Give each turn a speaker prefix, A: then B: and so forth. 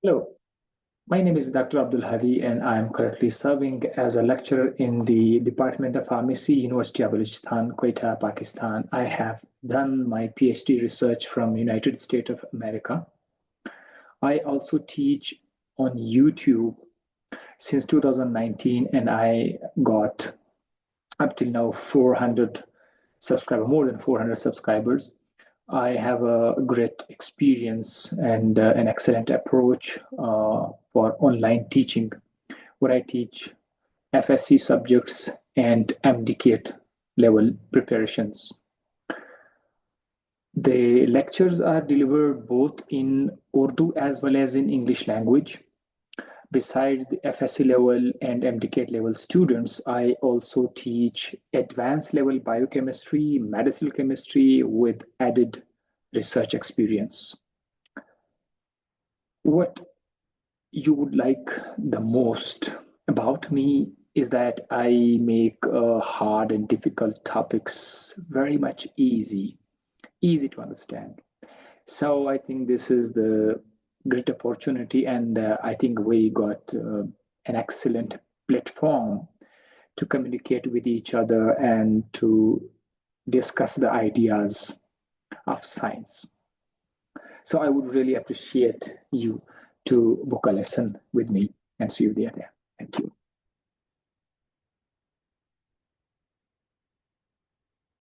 A: Hello, my name is Dr. Abdul Hadi, and I am currently serving as a lecturer in the Department of Pharmacy, University of Balochistan, Quetta, Pakistan. I have done my PhD research from United States of America. I also teach on YouTube since 2019, and I got up till now 400 subscribers, more than 400 subscribers. I have a great experience and an excellent approach for online teaching, where I teach FSC subjects and MDCAT level preparations. The lectures are delivered both in Urdu as well as in English language. Besides the FSC level and MDCAT level students, I also teach advanced level biochemistry, medicinal chemistry with added research experience. What you would like the most about me is that I make hard and difficult topics very much easy to understand. So I think this is the great opportunity, and I think we got an excellent platform to communicate with each other and to discuss the ideas of science. So I would really appreciate you to book a lesson with me and see you there. Thank you.